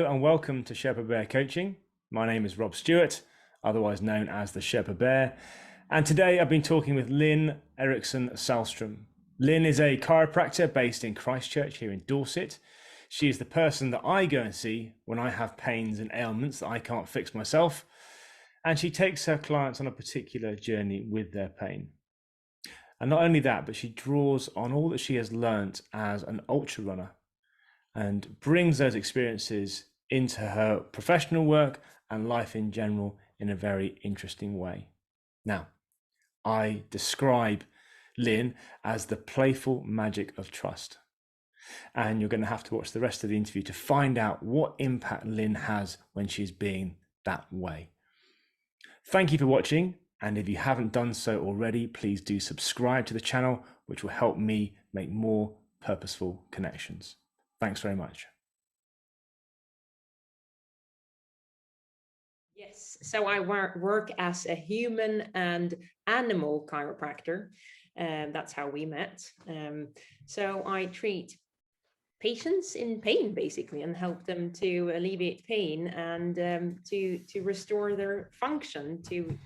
And welcome to Sherpa Bear Coaching. My name is Rob Stewart, otherwise known as the Sherpa Bear. And today I've been talking with Linn Erixon Sahlstrom. Linn is a chiropractor based in Christchurch here in Dorset. She is the person that I go and see when I have pains and ailments that I can't fix myself. And she takes her clients on a particular journey with their pain. And not only that, but she draws on all that she has learnt as an ultra runner and brings those experiences into her professional work and life in general in a very interesting way. Now, I describe Linn as the playful magic of trust. And you're going to have to watch the rest of the interview to find out what impact Linn has when she's being that way. Thank you for watching. And if you haven't done so already, please do subscribe to the channel, which will help me make more purposeful connections. Thanks very much. Yes, so I work as a human and animal chiropractor, and that's how we met. So I treat patients in pain basically and help them to alleviate pain and to restore their function, to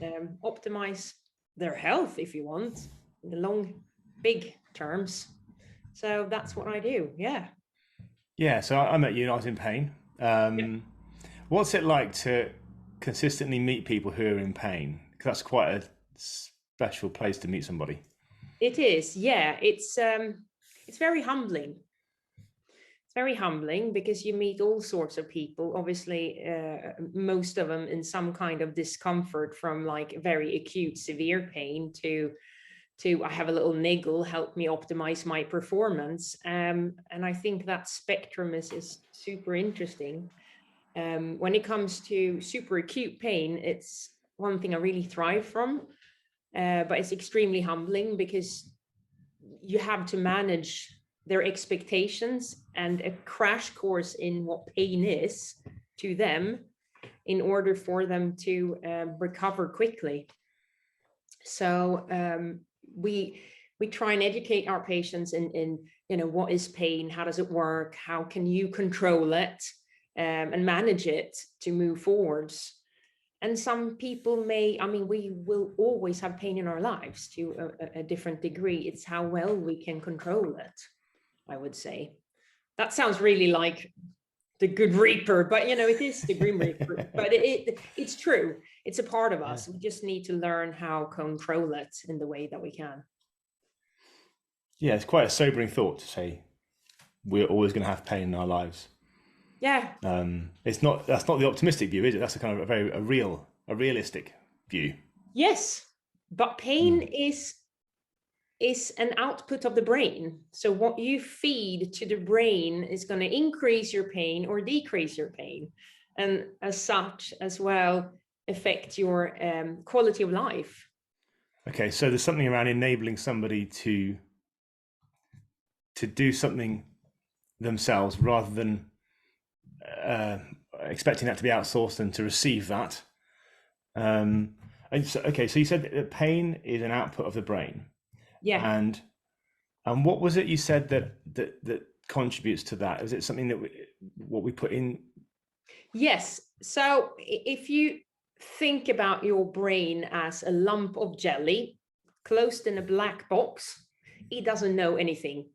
optimize their health, if you want, in the long, big terms. So that's what I do. Yeah, so I met you and I was in pain. What's it like to consistently meet people who are in pain? Because that's quite a special place to meet somebody. It is, yeah. It's very humbling. It's very humbling because you meet all sorts of people. Obviously, most of them in some kind of discomfort, from like very acute, severe pain to I have a little niggle, help me optimize my performance. And I think that spectrum is super interesting. When it comes to super acute pain, it's one thing I really thrive from, but it's extremely humbling because you have to manage their expectations and a crash course in what pain is to them in order for them to recover quickly. So we try and educate our patients in what is pain, how does it work, how can you control it, and manage it to move forwards. And some people we will always have pain in our lives to a different degree. It's how well we can control it, I would say. That sounds really like the Good Reaper, but it is the Grim Reaper. But it's true. It's a part of us. We just need to learn how to control it in the way that we can. Yeah, it's quite a sobering thought to say we're always going to have pain in our lives. Yeah. That's not the optimistic view, is it? That's a kind of a realistic view. Yes, but pain is an output of the brain. So what you feed to the brain is going to increase your pain or decrease your pain, and as such as well affect your quality of life. Okay, so there's something around enabling somebody to do something themselves rather than expecting that to be outsourced and to receive that. Okay, so you said that pain is an output of the brain. Yeah. And what was it you said that contributes to that? Is it something that what we put in? Yes. So if you think about your brain as a lump of jelly closed in a black box, it doesn't know anything.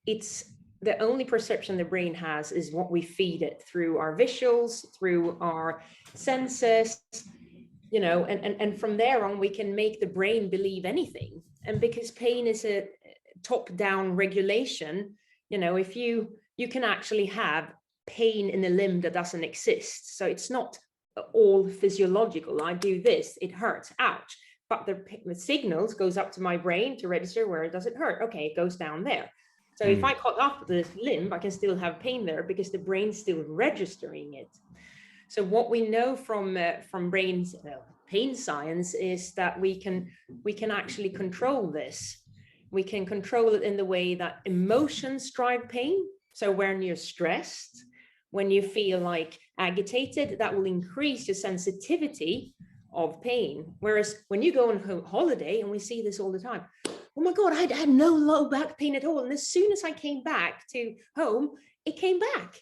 It's the only perception the brain has is what we feed it through our visuals, through our senses, and from there on we can make the brain believe anything. And because pain is a top-down regulation, if you can actually have pain in a limb that doesn't exist. So it's not all physiological. I do this, it hurts, ouch. But the signals goes up to my brain to register where does it hurt. Okay, it goes down there. So if I cut off the limb, I can still have pain there because the brain's still registering it. So what we know from brain's pain science is that we can actually control this. We can control it in the way that emotions drive pain. So when you're stressed, when you feel like agitated, that will increase your sensitivity of pain. Whereas when you go on holiday, and we see this all the time, oh my God, I had no low back pain at all. And as soon as I came back to home, it came back.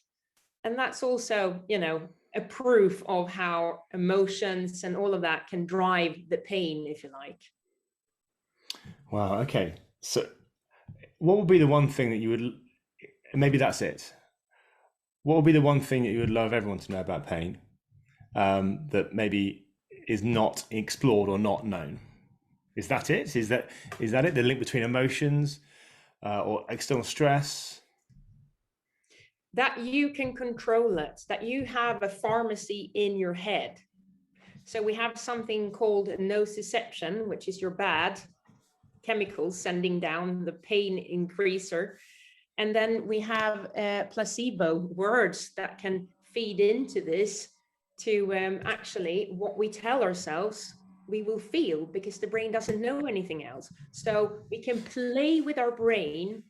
And that's also, a proof of how emotions and all of that can drive the pain, if you like. Wow. Okay. So, what would be the one thing that you would? Maybe that's it. What would be the one thing that you would love everyone to know about pain, that maybe is not explored or not known? Is that it? Is that it? The link between emotions or external stress? That you can control it, that you have a pharmacy in your head. So we have something called nociception, which is your bad chemicals sending down the pain increaser. And then we have placebo words that can feed into this to actually what we tell ourselves we will feel, because the brain doesn't know anything else. So we can play with our brain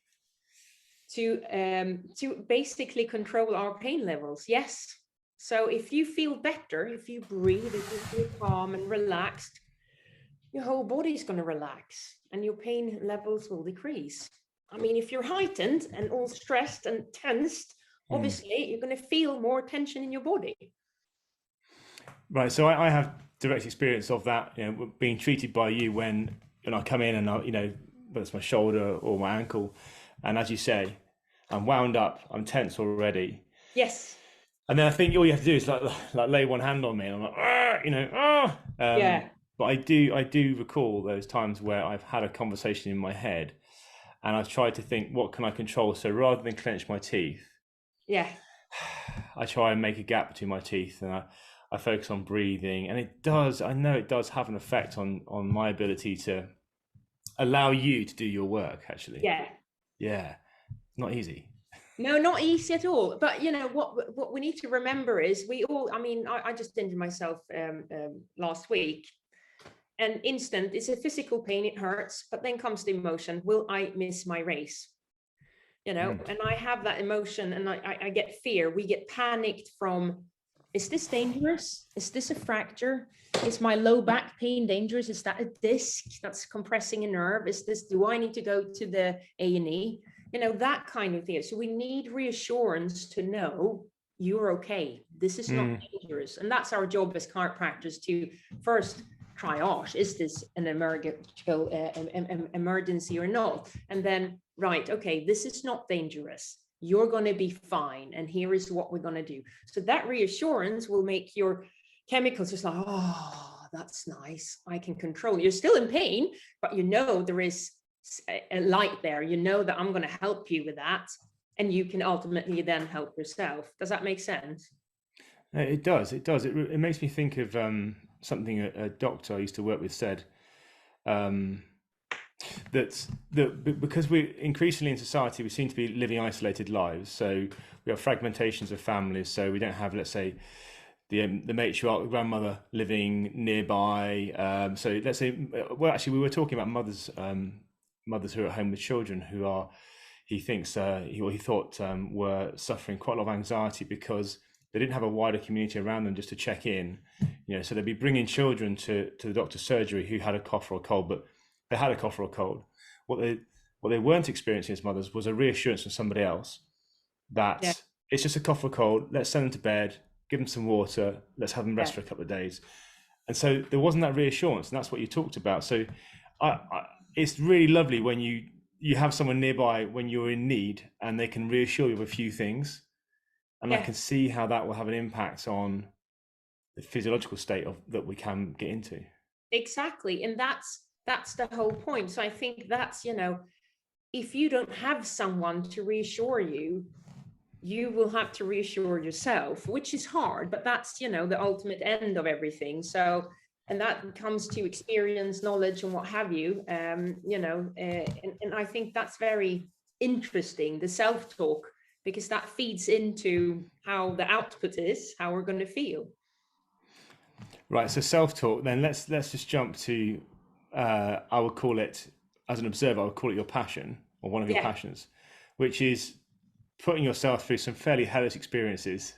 to basically control our pain levels. Yes. So if you feel better, if you breathe, if you feel calm and relaxed, your whole body is going to relax and your pain levels will decrease. I mean, if you're heightened and all stressed and tensed, obviously you're going to feel more tension in your body. Right. So I have direct experience of that, being treated by you when I come in and whether it's my shoulder or my ankle, and as you say, I'm wound up, I'm tense already. Yes. And then I think all you have to do is like lay one hand on me, and I'm like, yeah. But I do recall those times where I've had a conversation in my head, and I've tried to think, what can I control? So rather than clench my teeth, yeah, I try and make a gap between my teeth, and I focus on breathing, and I know it does have an effect on my ability to allow you to do your work, actually. Yeah, not easy. No, not easy at all. But what we need to remember is I just injured myself last week, and it's a physical pain, it hurts, but then comes the emotion, will I miss my race? And I have that emotion, and I get fear. We get panicked from, is this dangerous? Is this a fracture? Is my low back pain dangerous? Is that a disc that's compressing a nerve? Do I need to go to the A&E? That kind of thing. So we need reassurance to know you're okay. This is not dangerous. And that's our job as chiropractors, to first triage, is this an emergency or not? And then, right, okay, this is not dangerous. You're going to be fine. And here is what we're going to do. So that reassurance will make your chemicals just like, oh, that's nice. I can control. You're still in pain, but there is a light there. That I'm going to help you with that. And you can ultimately then help yourself. Does that make sense? It does. It does. It makes me think of something a doctor I used to work with said, that because we increasingly in society, we seem to be living isolated lives. So we have fragmentations of families. So we don't have, let's say, the matriarch, grandmother living nearby. So let's say, well, actually, we were talking about mothers who are at home with children who are, he thought were suffering quite a lot of anxiety because they didn't have a wider community around them just to check in. So they'd be bringing children to the doctor's surgery who had a cough or a cold, but they had a cough or a cold. What they weren't experiencing as mothers was a reassurance from somebody else that it's just a cough or a cold. Let's send them to bed, give them some water, let's have them rest for a couple of days. And so there wasn't that reassurance, and that's what you talked about. So it's really lovely when you have someone nearby when you're in need and they can reassure you of a few things. And I can see how that will have an impact on the physiological state that we can get into. Exactly. And that's the whole point. So I think that's, if you don't have someone to reassure you, you will have to reassure yourself, which is hard, but that's, the ultimate end of everything. So, and that comes to experience, knowledge, and what have you, and I think that's very interesting, the self-talk, because that feeds into how the output is, how we're going to feel. Right. So self-talk, then let's just jump to, I would call it, as an observer, I would call it your passion, or one of your passions, which is putting yourself through some fairly hellish experiences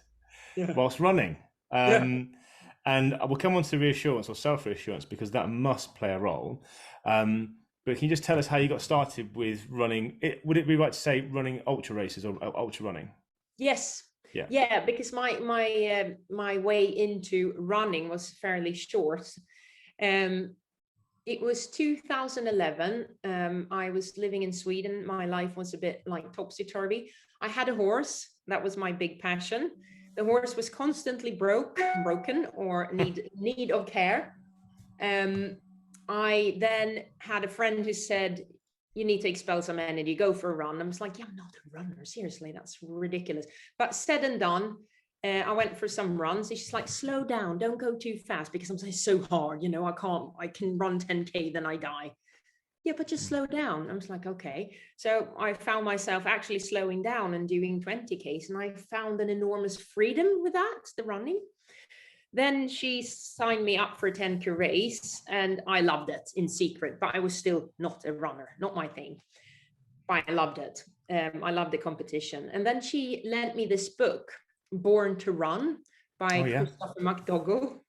whilst running. And we'll come on to reassurance or self-reassurance because that must play a role. But can you just tell us how you got started with running? Would it be right to say running ultra races or ultra running? Yes. Yeah, because my way into running was fairly short. It was 2011. I was living in Sweden. My life was a bit like topsy-turvy. I had a horse. That was my big passion. The horse was constantly broken or need of care. I then had a friend who said, you need to expel some energy, go for a run. I was like, yeah, I'm not a runner. Seriously, that's ridiculous. But said and done, I went for some runs. She's like, slow down, don't go too fast, because I'm saying so hard, I can run 10K, then I die. Yeah, but just slow down. I was like, okay. So I found myself actually slowing down and doing 20Ks, and I found an enormous freedom with that, the running. Then she signed me up for a 10K race, and I loved it in secret, but I was still not a runner, not my thing. But I loved it. I loved the competition. And then she lent me this book, Born to Run by Christopher McDougall.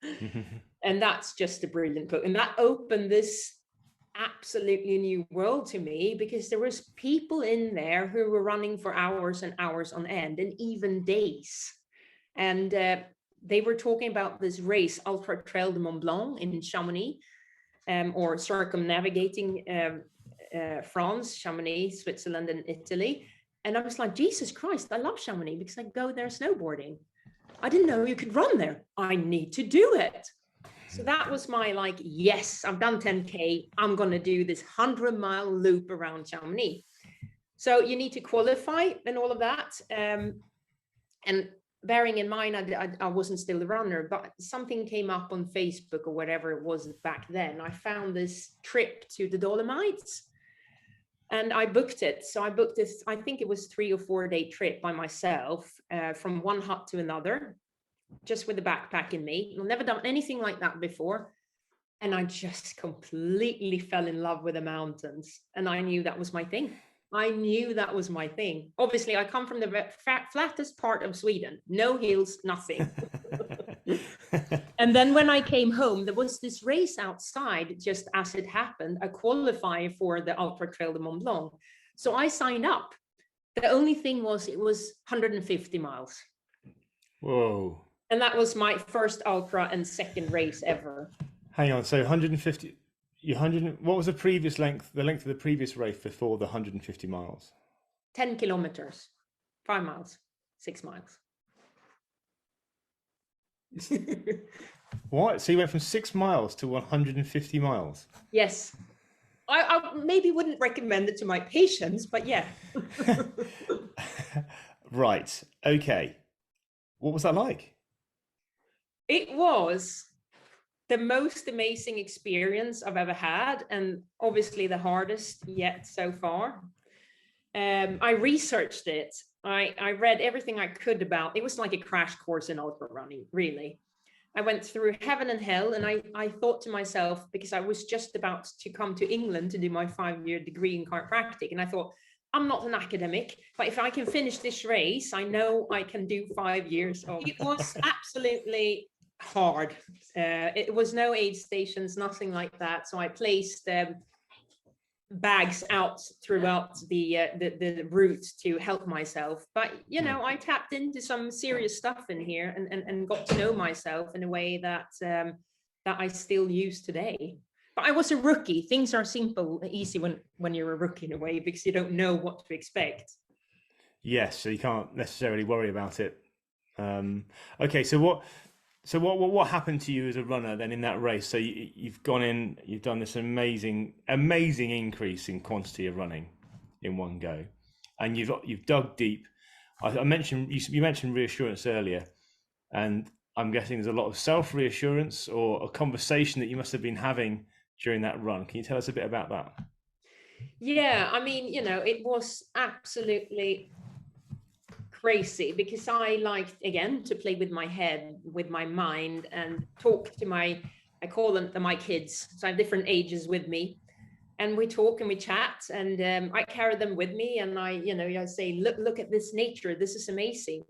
And that's just a brilliant book. And that opened this absolutely new world to me, because there was people in there who were running for hours and hours on end, and even days. And they were talking about this race, Ultra Trail de Mont Blanc in Chamonix, or circumnavigating France, Chamonix, Switzerland, and Italy. And I was like, Jesus Christ, I love Chamonix because I go there snowboarding. I didn't know you could run there. I need to do it. So that was my like, yes, I've done 10K. I'm going to do this 100-mile loop around Chamonix. So you need to qualify and all of that. And bearing in mind, I wasn't still a runner, but something came up on Facebook or whatever it was back then. I found this trip to the Dolomites and I booked it. So I booked this, I think it was 3 or 4 day trip by myself, from one hut to another, just with a backpack in me. I've never done anything like that before. And I just completely fell in love with the mountains. And I knew that was my thing. Obviously, I come from the flattest part of Sweden, no hills, nothing. And then when I came home, there was this race outside, just as it happened, a qualifier for the Ultra Trail de Mont Blanc. So I signed up. The only thing was, it was 150 miles. Whoa. And that was my first ultra and second race ever. Hang on, so 150, what was the previous length, the length of the previous race before the 150 miles? 10 kilometers, 5 miles, 6 miles. What? So you went from 6 miles to 150 miles? Yes. I maybe wouldn't recommend it to my patients, but yeah. Right. Okay. What was that like? It was the most amazing experience I've ever had, and obviously the hardest yet so far. I researched it. I read everything I could about it. Was like a crash course in ultra running, really. I went through heaven and hell, and I thought to myself, because I was just about to come to England to do my 5-year degree in chiropractic, and I thought, I'm not an academic, but if I can finish this race, I know I can do 5 years of it. Was absolutely hard. It was no aid stations, nothing like that. So I placed bags out throughout the route to help myself. But I tapped into some serious stuff in here and got to know myself in a way that that I still use today. But I was a rookie. Things are simple, easy when you're a rookie in a way, because you don't know what to expect. Yes, so you can't necessarily worry about it. Okay, so what happened to you as a runner then in that race? So you've gone in, you've done this amazing increase in quantity of running in one go, and you've dug deep. I mentioned you mentioned reassurance earlier, and I'm guessing there's a lot of self-reassurance or a conversation that you must have been having during that run. Can you tell us a bit about that? Yeah, I mean, it was absolutely crazy, because I liked, again, to play with my head, with my mind, and talk to I call them my kids. So I have different ages with me, and we talk and we chat, and I carry them with me, and I say, look at this nature, this is amazing.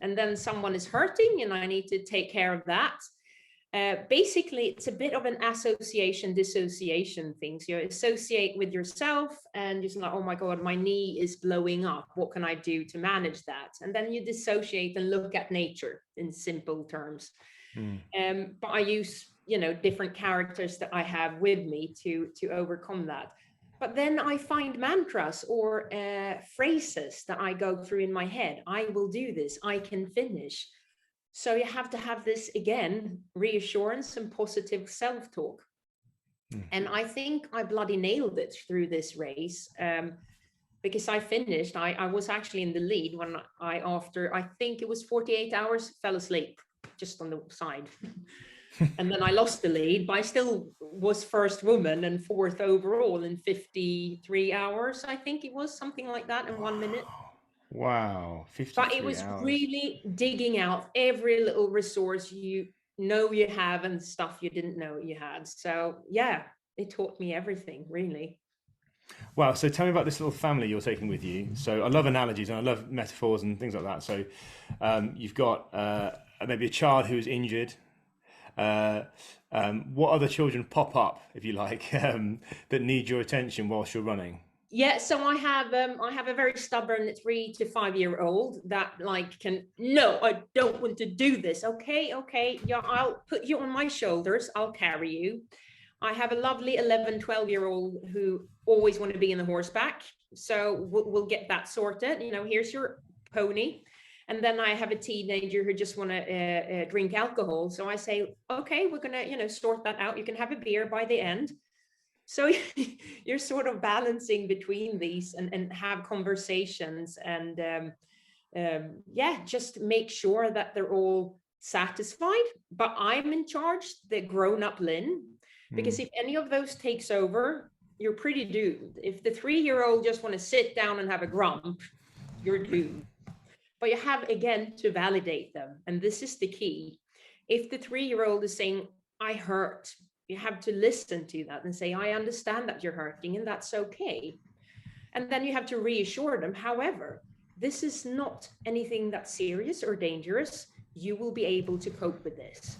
And then someone is hurting and I need to take care of that. Basically, it's a bit of an association dissociation thing. So you associate with yourself and you're like, oh my God, my knee is blowing up. What can I do to manage that? And then you dissociate and look at nature in simple terms. But I use, different characters that I have with me to overcome that. But then I find mantras or phrases that I go through in my head. I will do this. I can finish. So you have to have this, again, reassurance and positive self-talk. And I think I bloody nailed it through this race, because I finished. I was actually in the lead when after, I think it was 48 hours, fell asleep just on the side. And then I lost the lead, but I still was first woman and fourth overall in 53 hours. I think it was something like that in 1 minute. Wow, 53 But it was hours. really digging out every little resource you have and stuff you didn't know you had. So yeah, it taught me everything, really. Wow, so tell me about this little family you're taking with you. So I love analogies and I love metaphors and things like that. So you've got maybe a child who is injured. What other children pop up, if you like, that need your attention whilst you're running? Yeah, so I have a very stubborn 3 to 5 year old that no, I don't want to do this. Okay, yeah, I'll put you on my shoulders, I'll carry you. I have a lovely 11, 12-year-old who always want to be in the horseback, so we'll get that sorted. Here's your pony. And then I have a teenager who just want to drink alcohol. So I say, okay, we're gonna sort that out. You can have a beer by the end. So you're sort of balancing between these and have conversations and just make sure that they're all satisfied. But I'm in charge, the grown-up Linn, because if any of those takes over, you're pretty doomed. If the 3-year-old just want to sit down and have a grump, you're doomed. But you have, again, to validate them. And this is the key. If the 3-year-old is saying, I hurt, you have to listen to that and say, I understand that you're hurting and that's okay. And then you have to reassure them, however, this is not anything that's serious or dangerous. You will be able to cope with this.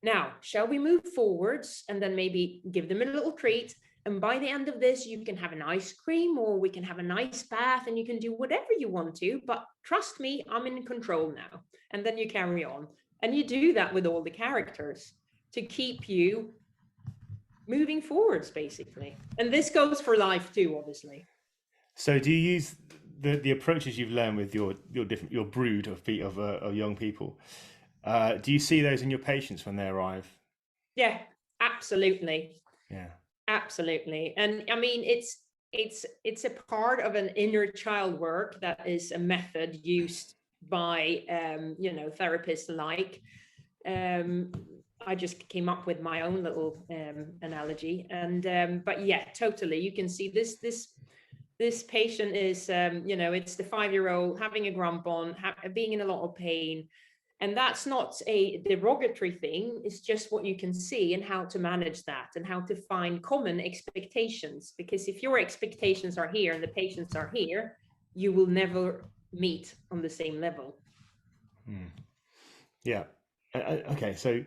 Now, shall we move forwards and then maybe give them a little treat? And by the end of this, you can have an ice cream or we can have a nice bath and you can do whatever you want to. But trust me, I'm in control now. And then you carry on. And you do that with all the characters to keep you moving forwards, basically. And this goes for life too, obviously. So do you use the approaches you've learned with your brood of young people? Do you see those in your patients when they arrive? Yeah, absolutely. Yeah, absolutely. And I mean, it's a part of an inner child work that is a method used by therapists alike. I just came up with my own little analogy, and but yeah, totally. You can see this patient is it's the 5-year-old having a grump on, being in a lot of pain. And that's not a derogatory thing. It's just what you can see and how to manage that and how to find common expectations. Because if your expectations are here and the patients are here, you will never meet on the same level. Yeah. Okay. So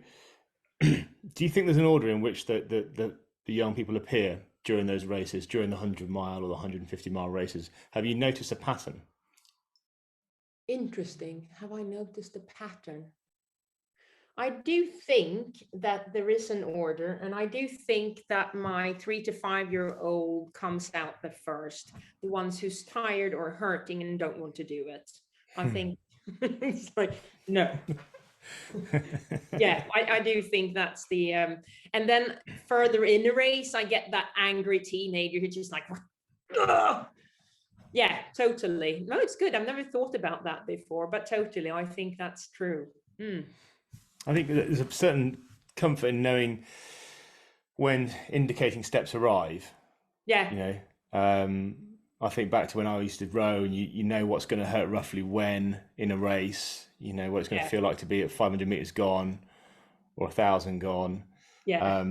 do you think there's an order in which the young people appear during those races, during the 100-mile or the 150-mile races? Have you noticed a pattern? Interesting. Have I noticed a pattern? I do think that there is an order, and I do think that my 3 to 5-year-old comes out the first, the ones who's tired or hurting and don't want to do it. I think it's like, no. Yeah, I do think that's the and then further in the race, I get that angry teenager who's just like, ugh! Yeah, totally. No, it's good. I've never thought about that before, but totally, I think that's true. I think there's a certain comfort in knowing when indicating steps arrive. Yeah. I think back to when I used to row, and you know what's going to hurt roughly when in a race. You know what it's going to feel like to be at 500 meters gone or 1,000 gone. Yeah.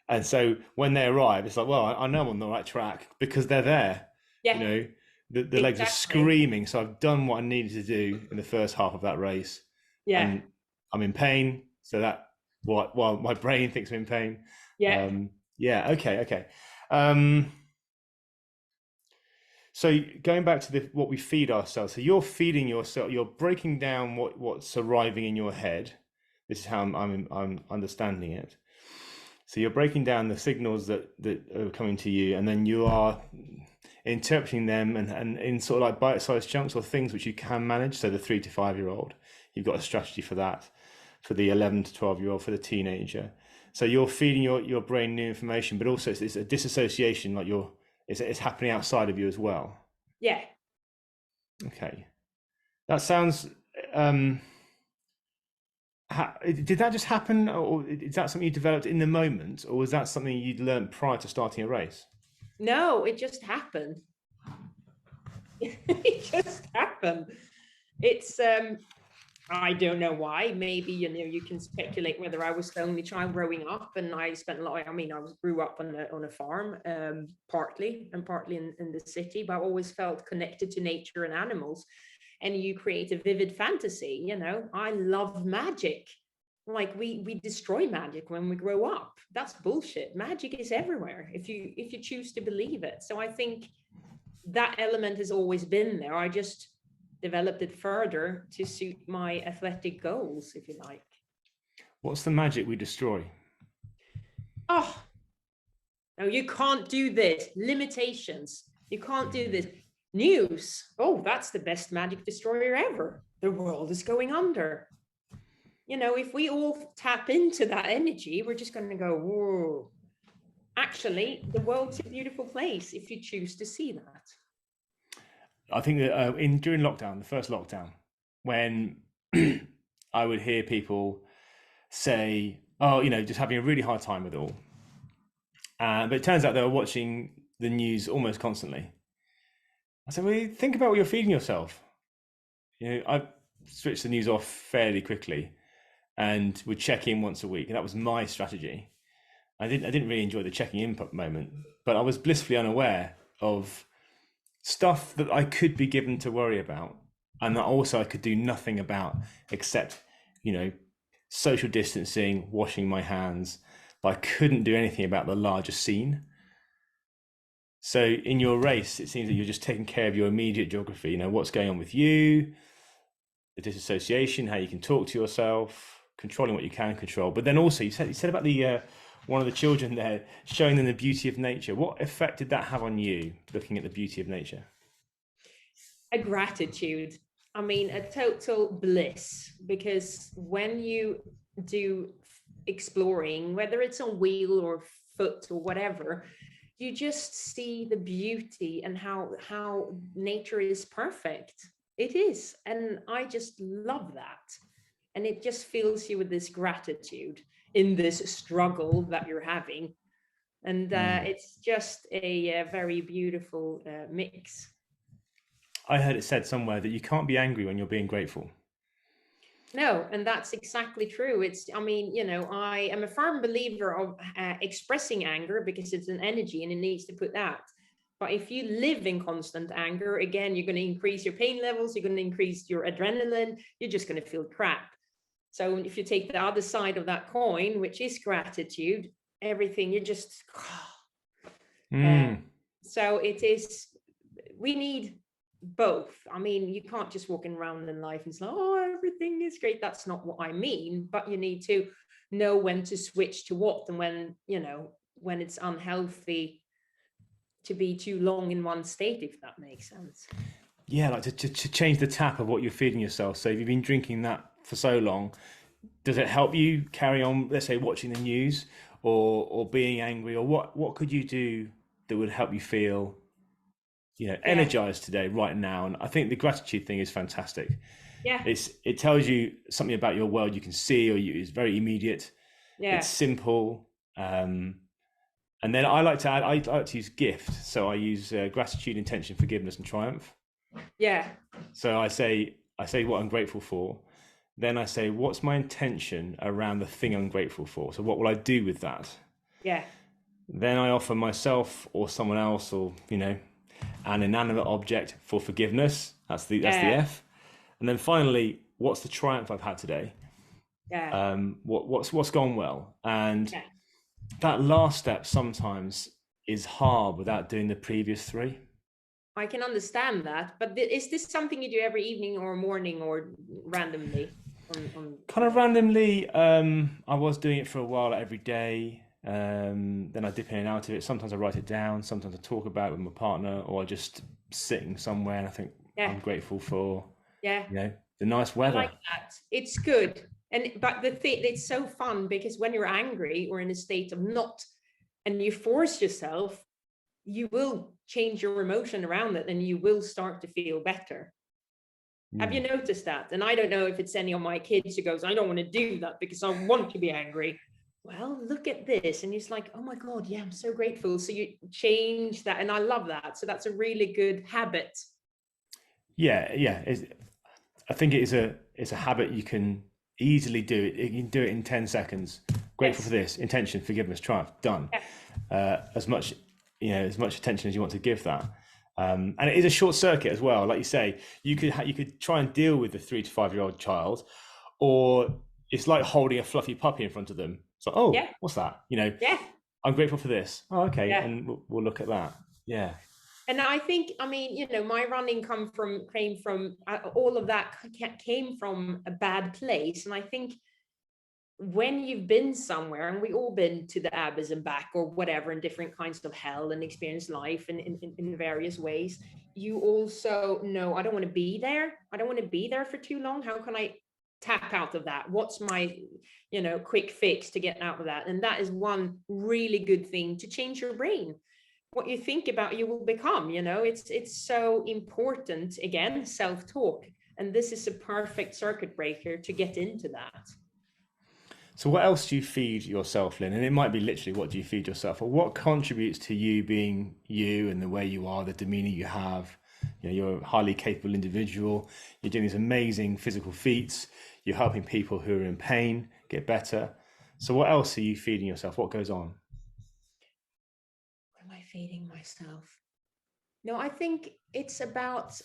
And so when they arrive, it's like, well, I know I'm on the right track because they're there. Yeah. The legs are screaming. So I've done what I needed to do in the first half of that race. Yeah. And I'm in pain. So that while my brain thinks I'm in pain. Yeah. Yeah, okay. Um, so going back to what we feed ourselves. So you're feeding yourself. You're breaking down what's arriving in your head. This is how I'm understanding it. So you're breaking down the signals that are coming to you, and then you are interpreting them and in sort of like bite-sized chunks or things which you can manage. So the 3 to 5-year-old, you've got a strategy for that. For the 11 to 12-year-old, for the teenager. So you're feeding your brain new information, but also it's a disassociation, like it's happening outside of you as well. Yeah. Okay, that sounds. Did that just happen, or is that something you developed in the moment, or was that something you'd learned prior to starting a race? No, it just happened. It just happened. It's I don't know why. Maybe, you can speculate whether I was the only child growing up, and I spent a lot. I mean, grew up on a farm, partly in the city, but I always felt connected to nature and animals. And you create a vivid fantasy. I love magic. Like we destroy magic when we grow up. That's bullshit. Magic is everywhere if you choose to believe it. So I think that element has always been there. I just developed it further to suit my athletic goals, if you like. What's the magic we destroy? Oh, no, you can't do this. Limitations. You can't do this. News. Oh, that's the best magic destroyer ever. The world is going under. If we all tap into that energy, we're just going to go, whoa. Actually, the world's a beautiful place if you choose to see that. I think that during lockdown, the first lockdown, when I would hear people say, "Oh, just having a really hard time with it all," but it turns out they were watching the news almost constantly. I said, "Well, think about what you're feeding yourself." I switched the news off fairly quickly, and would check in once a week, and that was my strategy. I didn't really enjoy the checking in moment, but I was blissfully unaware of stuff that I could be given to worry about, and that also I could do nothing about except, social distancing, washing my hands, but I couldn't do anything about the larger scene. So in your race, it seems that you're just taking care of your immediate geography, what's going on with you, the disassociation, how you can talk to yourself, controlling what you can control. But then also you said about the one of the children there, showing them the beauty of nature. What effect did that have on you, looking at the beauty of nature? A gratitude. I mean, a total bliss, because when you do exploring, whether it's on wheel or foot or whatever, you just see the beauty and how nature is perfect. It is. And I just love that. And it just fills you with this gratitude in this struggle that you're having. And it's just a very beautiful mix. I heard it said somewhere that you can't be angry when you're being grateful. No, and that's exactly true. I am a firm believer of expressing anger because it's an energy and it needs to put that. But if you live in constant anger, again, you're going to increase your pain levels, you're going to increase your adrenaline, you're just going to feel crap. So if you take the other side of that coin, which is gratitude, everything, you're just, so it is, we need both. I mean, you can't just walk around in life and say, oh, everything is great. That's not what I mean, but you need to know when to switch to what, and when it's unhealthy to be too long in one state, if that makes sense. Yeah, like to change the tap of what you're feeding yourself. So if you've been drinking that for so long, does it help you carry on, let's say, watching the news or being angry, or what could you do that would help you feel energized today, right now? And I think the gratitude thing is fantastic. Yeah. It tells you something about your world you can see, or it's very immediate. Yeah. It's simple. And then I like to use gift. So I use gratitude, intention, forgiveness, and triumph. Yeah. So I say what I'm grateful for. Then I say, what's my intention around the thing I'm grateful for? So what will I do with that? Yeah. Then I offer myself or someone else, or an inanimate object, for forgiveness. That's the F. And then finally, what's the triumph I've had today? Yeah. What's gone well, and Yeah. that last step sometimes is hard without doing the previous three. I can understand that, but is this something you do every evening or morning or randomly? Kind of randomly. I was doing it for a while every day. Then I dip in and out of it. Sometimes I write it down. Sometimes I talk about it with my partner, or I just sitting somewhere and I think Yeah, I'm grateful for, yeah, the nice I weather. like that. It's good. And but the thing, it's so fun because when you're angry or in a state of not, and you force yourself, you will change your emotion around it and you will start to feel better. Have you Mm. noticed that? And I don't know if it's any of my kids who goes, I don't want to do that because I want to be angry. Well, look at this. And it's like, oh my God, yeah, I'm so grateful. So you change that. And I love that. So that's a really good habit. Yeah, yeah. I think it's a habit you can easily do. You can do it in 10 seconds. Grateful for Yes. this. Intention, forgiveness, triumph. Done. Yeah. As much as much attention as you want to give that. And it is a short circuit as well. Like you say, you could try and deal with the 3 to 5 year old child, or it's like holding a fluffy puppy in front of them. It's like, oh, Yeah. what's that? Yeah. I'm grateful for this. Oh, okay, Yeah. and we'll look at that. Yeah. And I think, I mean, my running came from all of that came from a bad place. And I think when you've been somewhere, and we all been to the abyss and back or whatever in different kinds of hell and experienced life in various ways, you also know, I don't want to be there. I don't want to be there for too long. How can I tap out of that? What's my, quick fix to get out of that? And that is one really good thing to change your brain. What you think about, you will become. It's so important. Again, self-talk, and this is a perfect circuit breaker to get into that. So what else do you feed yourself, Lynn? And it might be literally, what do you feed yourself, or what contributes to you being you and the way you are, the demeanor you have? You're a highly capable individual. You're doing these amazing physical feats. You're helping people who are in pain get better. So what else are you feeding yourself? What goes on? What am I feeding myself? No, I think it's about,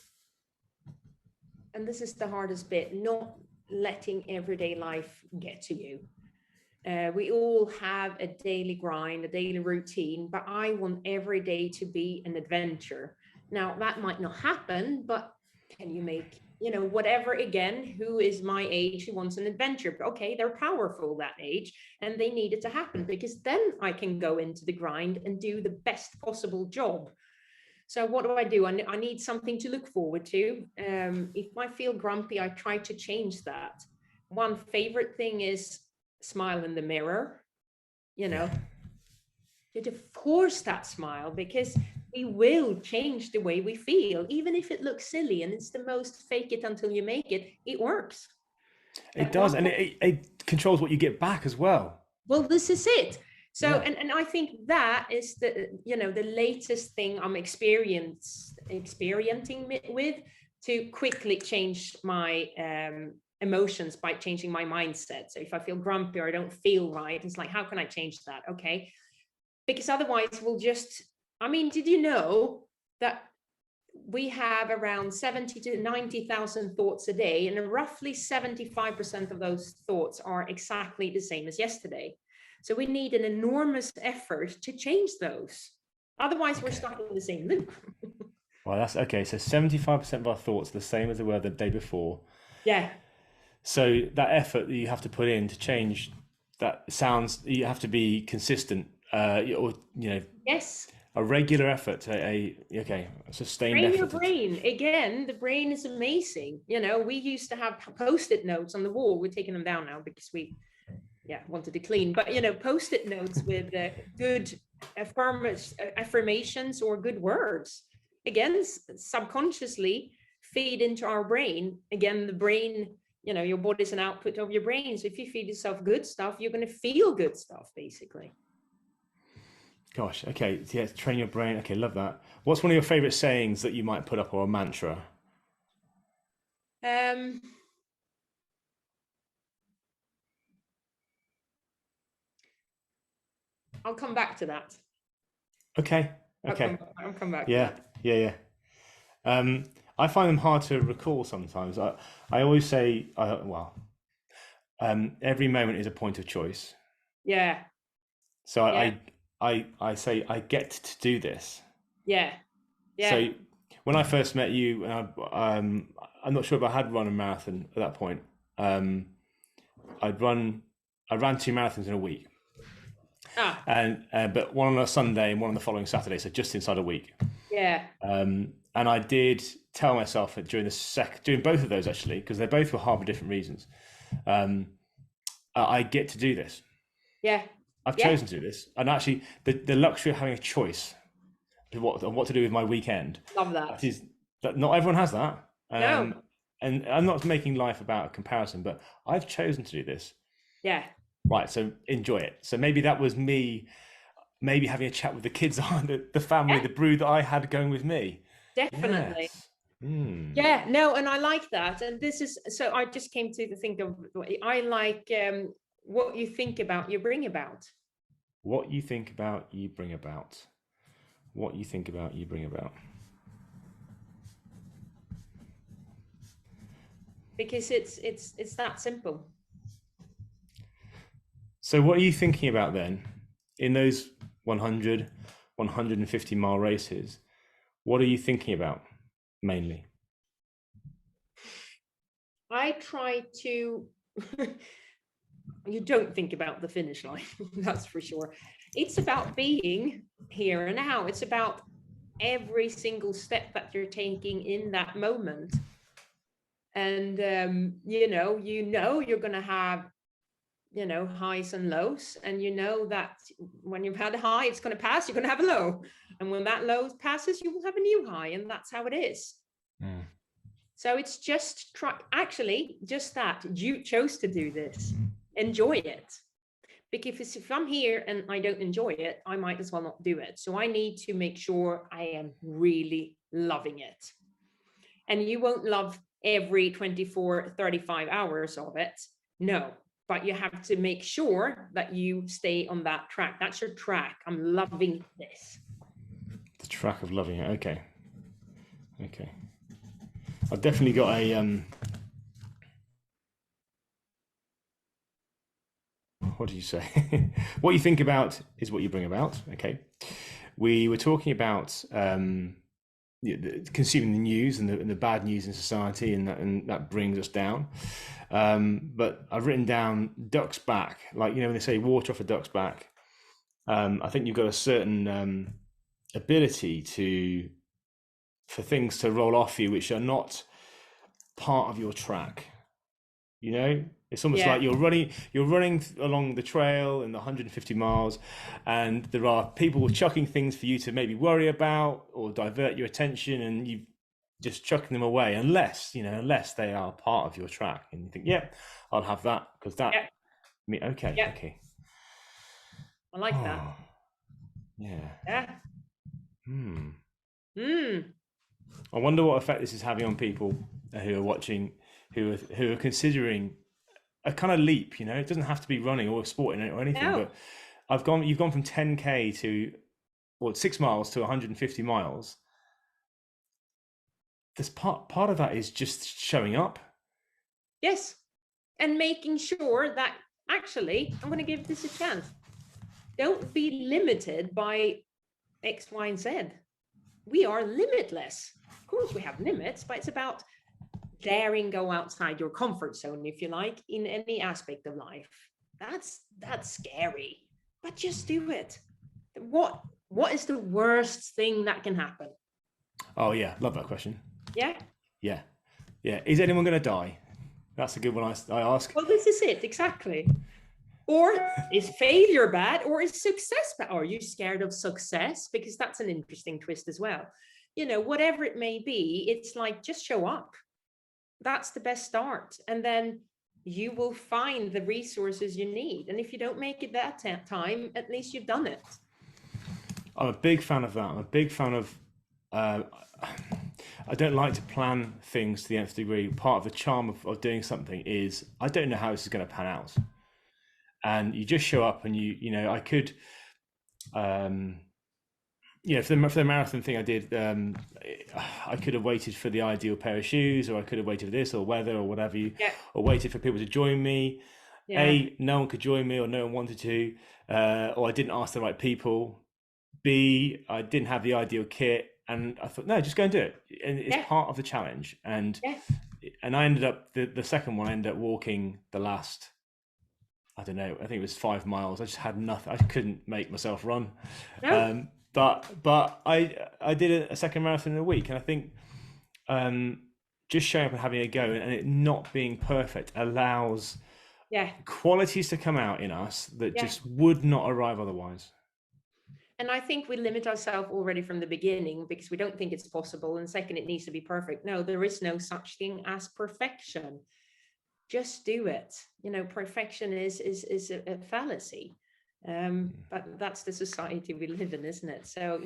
and this is the hardest bit, not letting everyday life get to you. We all have a daily grind, a daily routine, but I want every day to be an adventure. Now, that might not happen, but can you make, whatever, again, who is my age who wants an adventure? But okay, they're powerful that age, and they need it to happen because then I can go into the grind and do the best possible job. So what do? I need something to look forward to. If I feel grumpy, I try to change that. One favorite thing is smile in the mirror, you Yeah. know, to force that smile, because we will change the way we feel, even if it looks silly and it's the most fake it until you make it, it works. It One, does, and it controls what you get back as well. well, this is it. So, Yeah. and I think that is the latest thing I'm experiencing with, to quickly change my emotions by changing my mindset. So if I feel grumpy or I don't feel right, it's like, how can I change that? Okay. Because otherwise we'll just, I mean, did you know that we have around 70 to 90,000 thoughts a day, and roughly 75% of those thoughts are exactly the same as yesterday. So we need an enormous effort to change those. Otherwise, we're Okay. stuck in the same loop. Well, that's okay. So 75% of our thoughts are the same as they were the day before. Yeah. So that effort that you have to put in to change that sounds, you have to be consistent, or Yes. a regular effort, a sustained Train your effort to. brain. Again, the brain is amazing. We used to have post-it notes on the wall. We're taking them down now because we wanted to clean, but post-it notes with good affirmations or good words, again, subconsciously feed into our brain. Again, the brain, your body's an output of your brain. So if you feed yourself good stuff, you're going to feel good stuff, basically. Gosh, okay, yeah, train your brain. Okay, love that. What's one of your favorite sayings that you might put up, or a mantra? um I'll come back to that. Okay, i'll okay, come I'll come back to yeah, that. yeah, yeah. I find them hard to recall sometimes. I always say, well, every moment is a point of choice. Yeah. So Yeah. I say I get to do this. Yeah. Yeah. So when I first met you, I'm not sure if I had run a marathon at that point. I ran 2 marathons in a week, and but one on a Sunday and one on the following Saturday, so just inside a week. Yeah. And I did tell myself that during both of those actually, because they both were hard for different reasons. I get to do this. Yeah. I've chosen to do this, and actually, the luxury of having a choice of what to do with my weekend. Love that. That not everyone has that. No. And I'm not making life about a comparison, but I've chosen to do this. Yeah. Right, so enjoy it. So maybe that was me, maybe having a chat with the kids on the family, the brew that I had going with me. Definitely. Yes. Mm. Yeah, no, and I like that. And this is, so I just came to think of, I like what you think about, you bring about. What you think about, you bring about. What you think about, you bring about. Because it's that simple. So what are you thinking about then in those 100, 150 mile races? What are you thinking about mainly? I try to, you don't think about the finish line, that's for sure. It's about being here and now. It's about every single step that you're taking in that moment. And, you're going to have, highs and lows. And you know that when you've had a high, it's going to pass, you're going to have a low. And when that low passes, you will have a new high. And that's how it is. Mm. So it's just just that you chose to do this. Enjoy it. Because if I'm here and I don't enjoy it, I might as well not do it. So I need to make sure I am really loving it. And you won't love every 24, 35 hours of it. No, but you have to make sure that you stay on that track. That's your track. I'm loving this. The track of loving it. Okay. I've definitely got a what do you say? What you think about is what you bring about. Okay. We were talking about consuming the news and the bad news in society, and that brings us down. But I've written down duck's back, like, when they say water off a duck's back. I think you've got a certain ability for things to roll off you which are not part of your track. It's almost like you're running along the trail in the 150 miles, and there are people chucking things for you to maybe worry about or divert your attention, and you just chucking them away unless they are part of your track, and you think, I'll have that because that okay. I like that. Yeah. I wonder what effect this is having on people who are watching, who are considering a kind of leap. It doesn't have to be running or sporting or anything. No. But you've gone from 10k to 6 miles to 150 miles. This part of that is just showing up. Yes, and making sure that actually I'm going to give this a chance. Don't be limited by X, Y, and Z. We are limitless. Of course, we have limits, but it's about daring go outside your comfort zone, if you like, in any aspect of life. That's scary, but just do it. What is the worst thing that can happen? Oh yeah, love that question. Yeah. Is anyone going to die? That's a good one I ask. Well, this is it, exactly. Or is failure bad, or is success bad? Are you scared of success? Because that's an interesting twist as well. Whatever it may be, it's like, just show up. That's the best start. And then you will find the resources you need. And if you don't make it that time, at least you've done it. I'm a big fan of that. I'm a big fan of, I don't like to plan things to the nth degree. Part of the charm of doing something is, I don't know how this is going to pan out. And you just show up, and I could, for the marathon thing I did, I could have waited for the ideal pair of shoes, or I could have waited for this or weather or whatever or waited for people to join me. Yeah. No one could join me, or no one wanted to, or I didn't ask the right people. B, I didn't have the ideal kit, and I thought, no, just go and do it. And it's Yeah. part of the challenge. Yeah. And I ended up the second one. I ended up walking the last, I don't know, I think it was 5 miles. I just had nothing. I couldn't make myself run. No. But I did a second marathon in a week, and I think just showing up and having a go, and it not being perfect allows Yeah. qualities to come out in us that Yeah. just would not arrive otherwise. And I think we limit ourselves already from the beginning because we don't think it's possible. And second, it needs to be perfect. No, there is no such thing as perfection. Just do it. Perfection is a fallacy. But that's the society we live in, isn't it? So,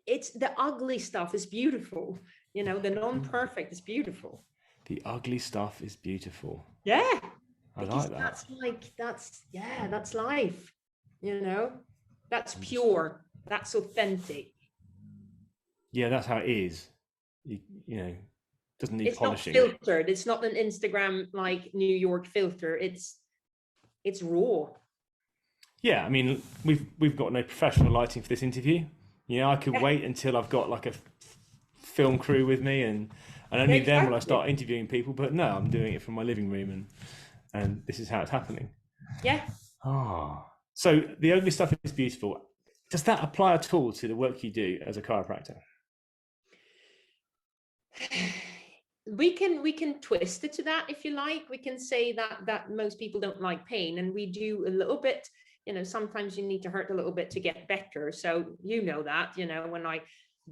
it's the ugly stuff is beautiful. The non-perfect is beautiful. The ugly stuff is beautiful. Yeah. I Because like that. that's life. That's pure. That's authentic. Yeah, that's how it is. Doesn't need It's polishing. not filtered. It's not an Instagram like New York filter. It's raw. Yeah, I mean, we've got no professional lighting for this interview. I could wait until I've got like a film crew with me, and only then will I start interviewing people. But no, I'm doing it from my living room, and this is how it's happening. Yeah. So the ugly stuff is beautiful. Does that apply at all to the work you do as a chiropractor? We can twist it to that if you like. We can say that most people don't like pain, and we do a little bit. Sometimes you need to hurt a little bit to get better. So that when I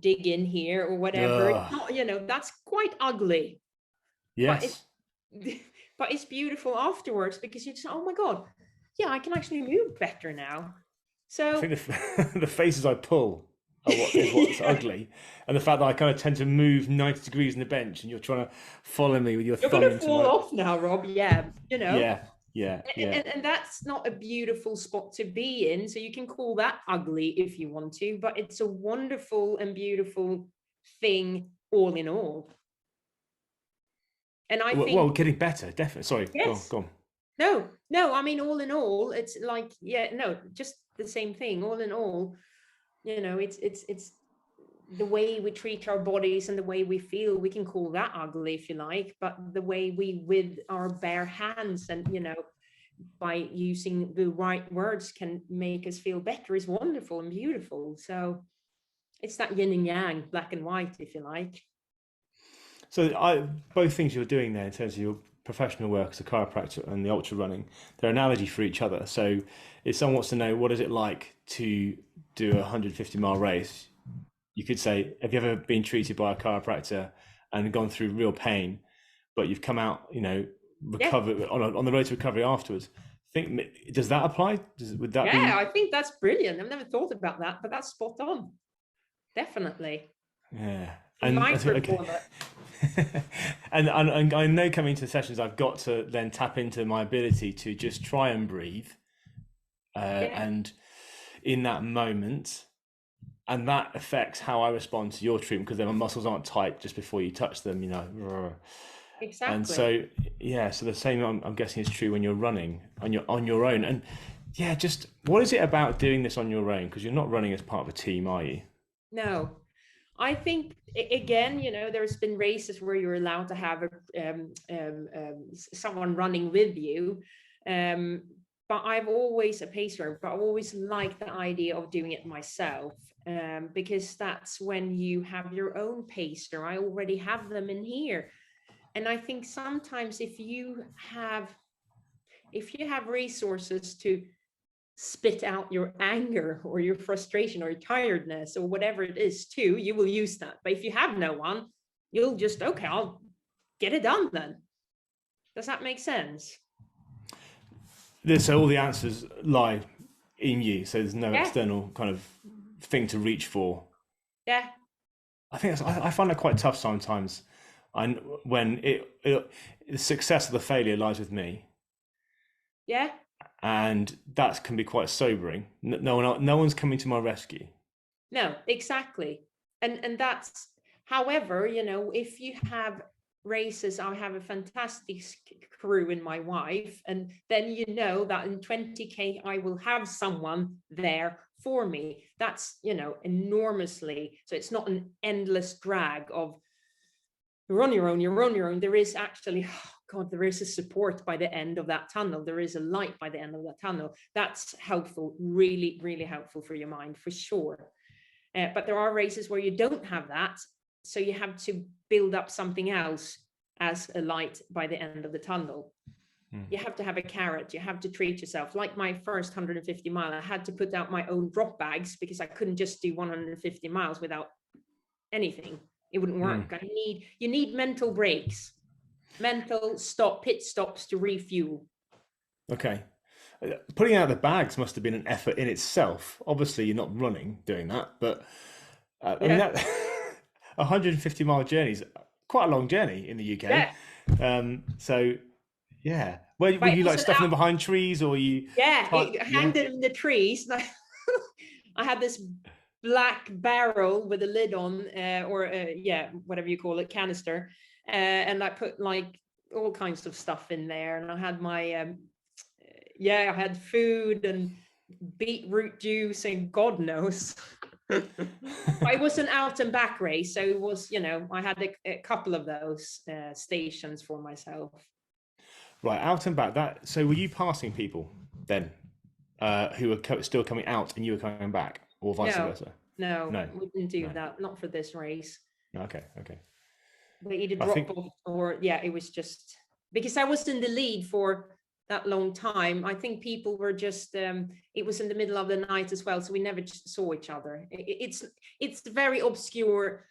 dig in here or whatever, it's not, that's quite ugly. Yes. But it's beautiful afterwards because you just, oh my God, yeah, I can actually move better now. So I think the faces I pull are what's ugly, and the fact that I kind of tend to move 90 degrees on the bench, and you're trying to follow me with your thumb. You're going to fall off now, Rob. Yeah, Yeah. And that's not a beautiful spot to be in. So you can call that ugly if you want to, but it's a wonderful and beautiful thing all in all. And I think getting better, definitely. Sorry, yes. go on. No, I mean, all in all, it's like, just the same thing. All in all, it's the way we treat our bodies and the way we feel. We can call that ugly if you like, but the way we with our bare hands and by using the right words can make us feel better is wonderful and beautiful. So it's that yin and yang, black and white, if you like. So both things you're doing there in terms of your professional work as a chiropractor and the ultra running, they're analogy for each other. So if someone wants to know what is it like to do a 150-mile race, you could say, have you ever been treated by a chiropractor and gone through real pain, but you've come out, recover on the road to recovery afterwards? Does that apply? Would that be? Yeah, I think that's brilliant. I've never thought about that, but that's spot on. Definitely. Yeah. And I know coming into sessions, I've got to then tap into my ability to just try and breathe, and in that moment, and that affects how I respond to your treatment because then my muscles aren't tight just before you touch them, Exactly. And so so the same I'm guessing is true when you're running on your own. And just what is it about doing this on your own? Because you're not running as part of a team, are you? No. I think again, there's been races where you're allowed to have someone running with you, but I've always a pacer. But I always liked the idea of doing it myself, because that's when you have your own pacer. I already have them in here, and I think sometimes if you have resources to spit out your anger or your frustration or your tiredness or whatever it is too, you will use that. But if you have no one, you'll just, okay, I'll get it done then. Does that make sense? So all the answers lie in you. So there's no external kind of thing to reach for. Yeah. I think I find that quite tough sometimes. When the success of the failure lies with me. Yeah. And that can be quite sobering. No one's coming to my rescue. No, exactly. And that's, however, if you have races, I have a fantastic crew in my wife, and then you know that in 20K I will have someone there for me. That's, you know, enormously, so it's not an endless drag of you're on your own, you're on your own. There is actually, oh God, there is a support by the end of that tunnel. There is a light by the end of that tunnel. That's helpful, really, really helpful for your mind, for sure. But there are races where you don't have that. So you have to build up something else as a light by the end of the tunnel. You have to have a carrot. You have to treat yourself. Like my first 150 mile, I had to put out my own drop bags because I couldn't just do 150 miles without anything. It wouldn't work. You need mental breaks, mental pit stops to refuel. Okay. Putting out the bags must have been an effort in itself. Obviously, you're not running doing that, but I mean, that 150-mile journey is quite a long journey in the UK. Yeah. So, yeah. Were you like stuffing them behind trees, or you? Hanged them in the trees. I had this black barrel with a lid on, whatever you call it, canister, and I put like all kinds of stuff in there, and I had my I had food and beetroot juice and God knows. It was an out and back race, so it was, you know, I had a couple of those stations for myself. Right, out and back. So were you passing people then who were still coming out and you were coming back, or vice versa? No, we didn't do that. Not for this race. Okay. They either dropped off or it was just because I was in the lead for that long time. I think people were just it was in the middle of the night as well, so we never saw each other. It's very obscure,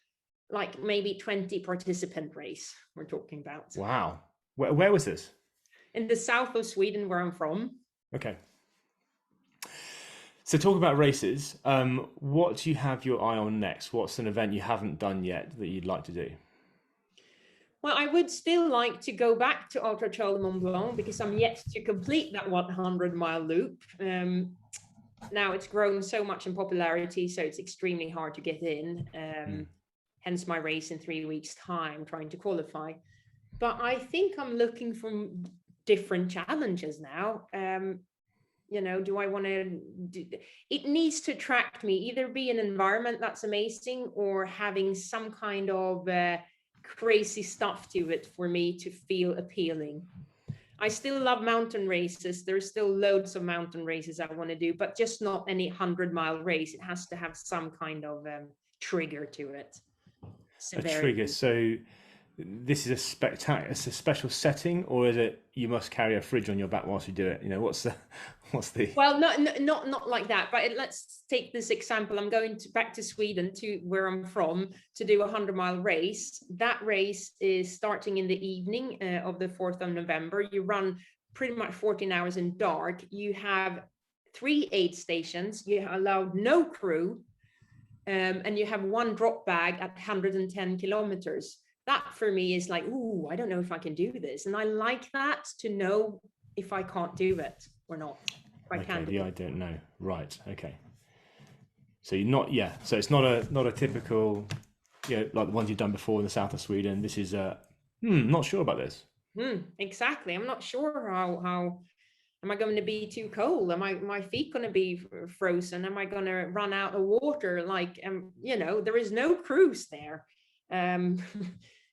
like maybe 20 participant race we're talking about. Wow. Where was this? In the south of Sweden, where I'm from. Okay. So talk about races. What do you have your eye on next? What's an event you haven't done yet that you'd like to do? Well, I would still like to go back to Ultra Trail de Mont Blanc because I'm yet to complete that 100-mile loop. Now it's grown so much in popularity, so it's extremely hard to get in. Hence my race in 3 weeks' time, trying to qualify. But I think I'm looking for different challenges now. You know, do I want to it needs to attract me, either be an environment that's amazing or having some kind of crazy stuff to it for me to feel appealing. I still love mountain races. There's still loads of mountain races I want to do, but just not any 100-mile race. It has to have some kind of trigger to it. Severity. A trigger. So this is a special setting, or is it you must carry a fridge on your back whilst you do it? You know, what's the well, not like that, but let's take this example. I'm going back to Sweden, to where I'm from, to do a 100-mile race. That race is starting in the evening of the 4th of November. You run pretty much 14 hours in dark. You have 3 aid stations. You allow no crew, and you have 1 drop bag at 110 kilometers. That for me is like, ooh, I don't know if I can do this. And I like that, to know if I can't do it or not. If I can do it. I don't know. Right. Okay. So you're not, so it's not a typical, like the ones you've done before in the south of Sweden. This is not sure about this. Exactly. I'm not sure how am I going to be too cold? Am my feet going to be frozen? Am I going to run out of water? Like, there is no cruise there.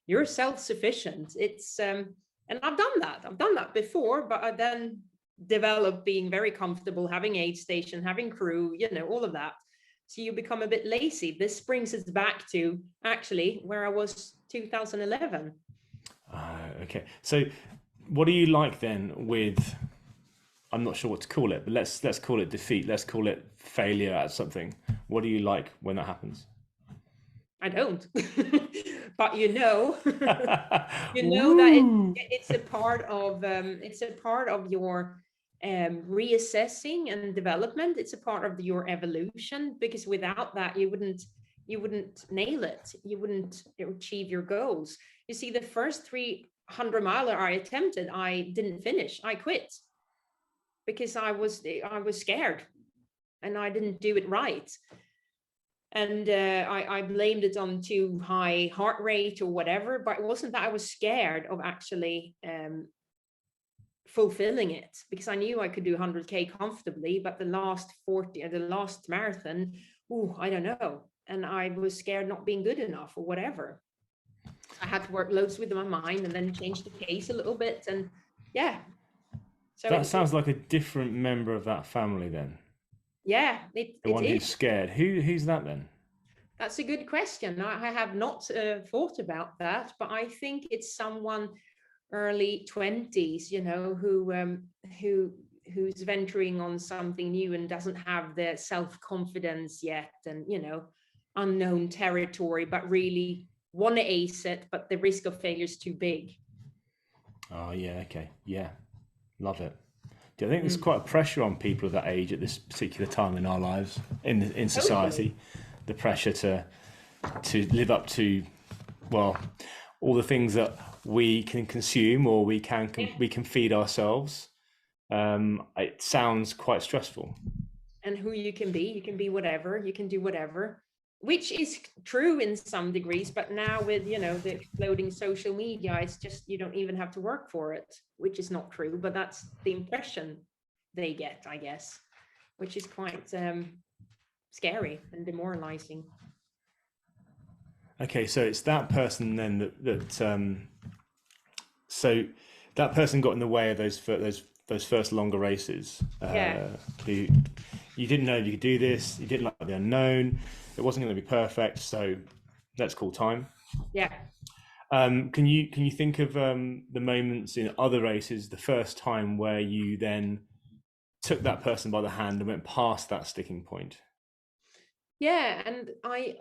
You're self-sufficient. It's and I've done that before, but I then developed being very comfortable having aid station, having crew, all of that. So you become a bit lazy. This brings us back to actually where I was 2011. Okay. So what do you like then with, I'm not sure what to call it, but let's call it defeat. Let's call it failure at something. What do you like when that happens? I don't, but that it's a part of your reassessing and development. It's a part of your evolution, because without that, you wouldn't nail it. You wouldn't achieve your goals. You see, the first 300-miler I attempted, I didn't finish. I quit because I was scared and I didn't do it right. And I blamed it on too high heart rate or whatever, but it wasn't that I was scared of actually fulfilling it, because I knew I could do 100K comfortably, but the last marathon, I don't know. And I was scared not being good enough or whatever. I had to work loads with my mind and then change the pace a little bit. And yeah. So that sounds like a different member of that family then. Yeah, The it one is. who's scared. Who's that then? That's a good question. I have not thought about that, but I think it's someone early 20s, who's venturing on something new and doesn't have the self-confidence yet, and unknown territory, but really want to ace it, but the risk of failure is too big. Oh yeah, okay, yeah, love it. Do you think there's quite a pressure on people of that age at this particular time in our lives, in society? Totally. The pressure to live up to, well, all the things that we can consume or we can feed ourselves. It sounds quite stressful. And who you can be whatever, you can do whatever, which is true in some degrees, but now with the exploding social media, it's just you don't even have to work for it, which is not true, but that's the impression they get, I guess, which is quite scary and demoralizing. Okay, so it's that person then so that person got in the way of those first longer races. Yeah. Who you didn't know you could do this, you didn't like the unknown, it wasn't going to be perfect, so let's call time. Yeah. Can you think of the moments in other races, the first time where you then took that person by the hand and went past that sticking point? Yeah, and I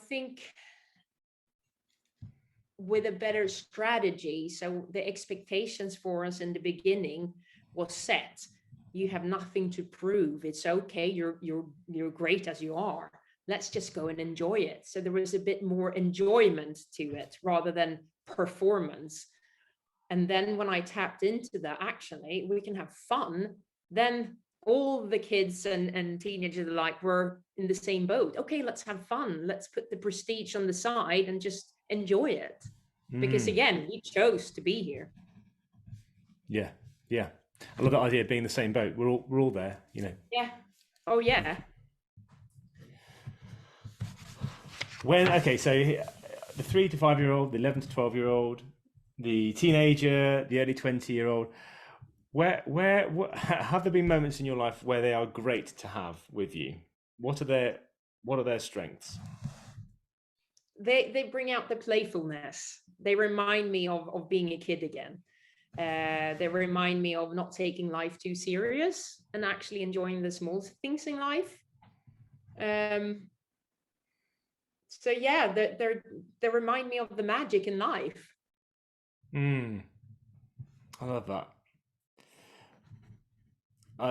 think with a better strategy, so the expectations for us in the beginning was set. You have nothing to prove. It's okay. You're great as you are. Let's just go and enjoy it. So there was a bit more enjoyment to it rather than performance. And then when I tapped into that, actually, we can have fun. Then all the kids and teenagers alike were in the same boat. Okay, let's have fun. Let's put the prestige on the side and just enjoy it. Because again, we chose to be here. Yeah, yeah. I love that idea of being in the same boat. We're all there, Yeah. Oh yeah. So the 3 to 5 year old, the 11 to 12-year-old, the teenager, the early 20-year-old, where have there been moments in your life where they are great to have with you? What are their strengths? They bring out the playfulness. They remind me of being a kid again. They remind me of not taking life too serious and actually enjoying the small things in life. So yeah, they remind me of the magic in life. I love that.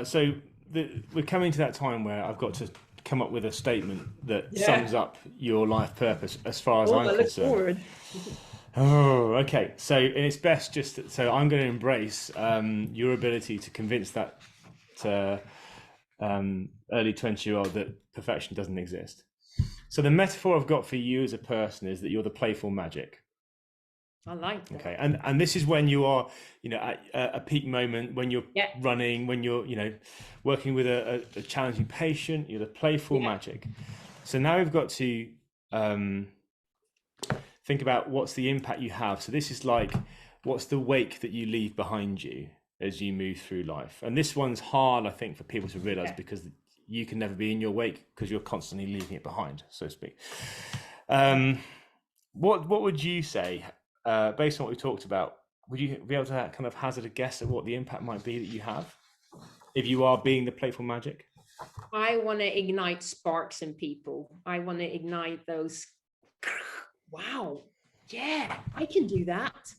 So we're coming to that time where I've got to come up with a statement that sums up your life purpose as far as I'm concerned. Oh, okay. So it's best so I'm going to embrace your ability to convince that early 20-year-old that perfection doesn't exist. So the metaphor I've got for you as a person is that you're the playful magic. I like that. Okay, and this is when you are, at a peak moment, when you're running, when you're, working with a challenging patient. You're the playful magic. So now we've got to think about what's the impact you have. So this is like, what's the wake that you leave behind you as you move through life? And this one's hard, I think, for people to realize because you can never be in your wake because you're constantly leaving it behind, so to speak. What would you say? Based on what we talked about, would you be able to kind of hazard a guess at what the impact might be that you have if you are being the playful magic? I want to ignite sparks in people. I want to ignite those. Wow. Yeah, I can do that.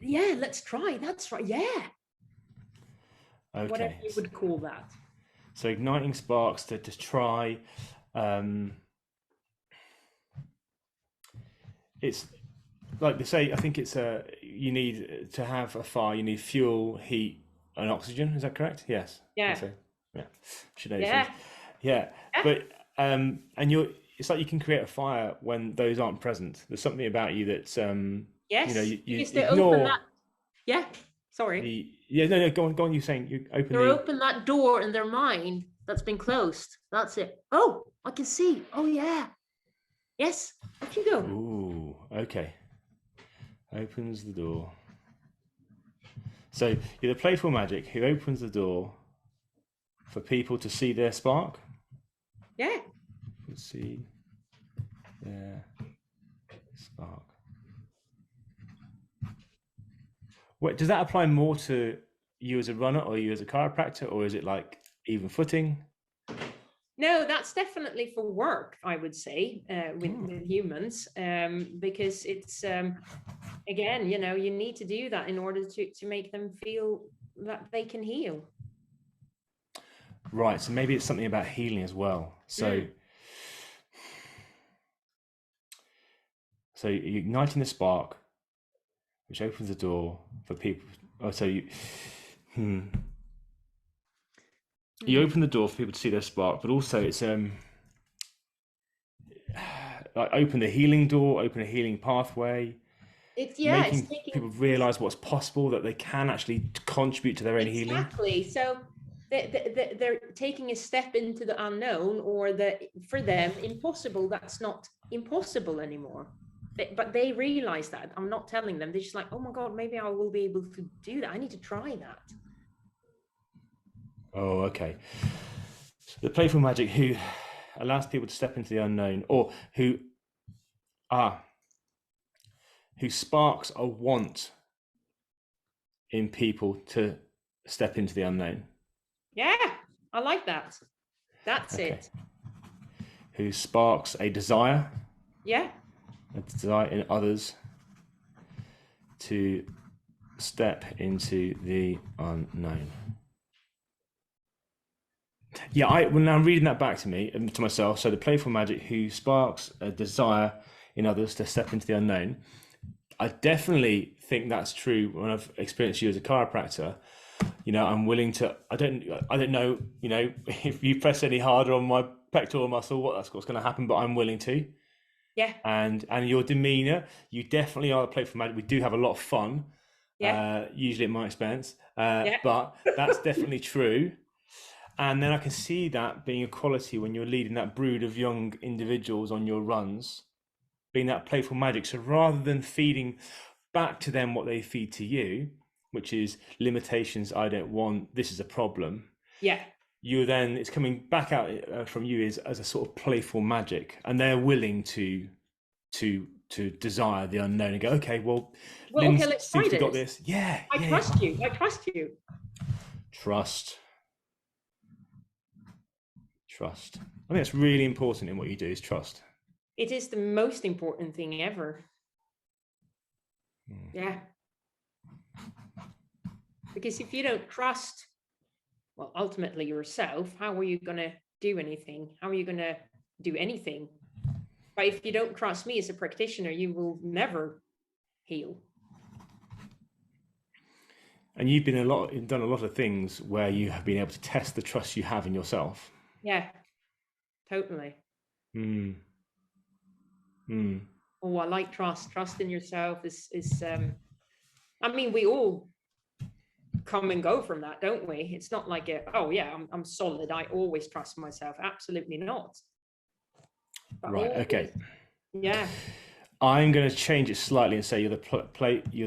Let's try. That's right. Yeah. Okay. Whatever you would call that. So igniting sparks to try. It's like they say, I think it's you need to have a fire, you need fuel, heat, and oxygen. Is that correct? Yes. Yeah. So, yeah. Should know these things. Yeah, Yeah. but and it's like you can create a fire when those aren't present. There's something about you that Yes, you because they open that. ignore Yeah. Sorry. the yeah no no go on. You're saying you open They the open that door in their mind that's been closed. That's it. Oh, I can see. Oh yeah. Yes. Off you go. ooh, okay, opens the door. So you're the playful magic who opens the door for people to see their spark. Yeah. See their spark. Wait, does that apply more to you as a runner or you as a chiropractor, or is it like even footing? No, that's definitely for work, I would say, with humans, because it's again, you need to do that in order to make them feel that they can heal. Right, so maybe it's something about healing as well. So so you're igniting the spark, which opens the door for people. Oh, so you open the door for people to see their spark, but also it's like open the healing door, open a healing pathway, It's making taking people realize what's possible, that they can actually contribute to their own healing. exactly. So they're taking a step into the unknown, or the for them impossible. That's not impossible anymore. But they realize that. I'm not telling them. They're just like, oh my God, maybe I will be able to do that. I need to try that. Oh, okay. The playful magic who allows people to step into the unknown, or who sparks a want in people to step into the unknown. Yeah, I like that. That's Okay. it. Who sparks a desire Yeah. In others to step into the unknown. Yeah, when I'm reading that back to myself, so the playful magic who sparks a desire in others to step into the unknown. I definitely think that's true when I've experienced you as a chiropractor. I'm willing to. I don't know. If you press any harder on my pectoral muscle, what's going to happen? But I'm willing to. Yeah. And your demeanor, you definitely are a playful magic. We do have a lot of fun. Yeah. Usually at my expense. Yeah. But that's definitely true. And then I can see that being a quality when you're leading that brood of young individuals on your runs, being that playful magic. So rather than feeding back to them what they feed to you, which is limitations, I don't want, this is a problem. Yeah. It's coming back out from you as a sort of playful magic, and they're willing to desire the unknown and go, okay, well Okay, let's try this. Got this. Yeah. I trust you. I trust you. Trust. I think it's really important in what you do is trust. It is the most important thing ever. Yeah. Because if you don't trust, well, ultimately yourself, how are you going to do anything? How are you going to do anything? But if you don't trust me as a practitioner, you will never heal. And you've done a lot of things where you have been able to test the trust you have in yourself. Yeah, totally. Oh, I like trust. Trust in yourself is I mean, we all come and go from that, don't we? It's not like I'm solid. I always trust myself. Absolutely not. But right. always, okay. Yeah. I'm going to change it slightly and say you're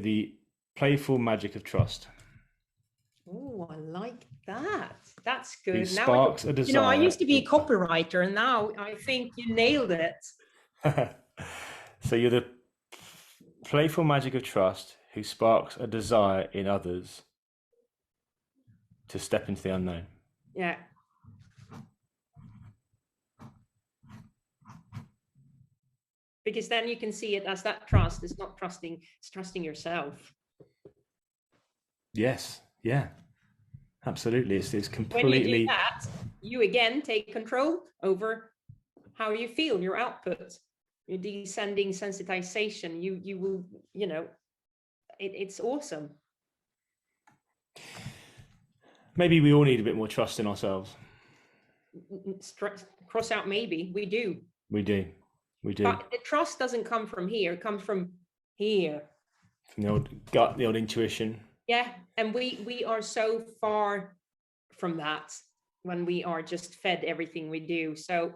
the playful magic of trust. Oh, I like that. That's good. Who sparks a desire. I used to be a copywriter, and now I think you nailed it. So you're the playful magic of trust who sparks a desire in others to step into the unknown. Yeah. Because then you can see it as that trust is not trusting, it's trusting yourself. Yes. Yeah. Absolutely. It's completely. When you do that, you again take control over how you feel, your output, your descending sensitization. You will, it's awesome. Maybe we all need a bit more trust in ourselves. cross out maybe. We do. We do. But the trust doesn't come from here. It comes from here. From the old gut, the old intuition. Yeah. And we are so far from that when we are just fed everything we do. So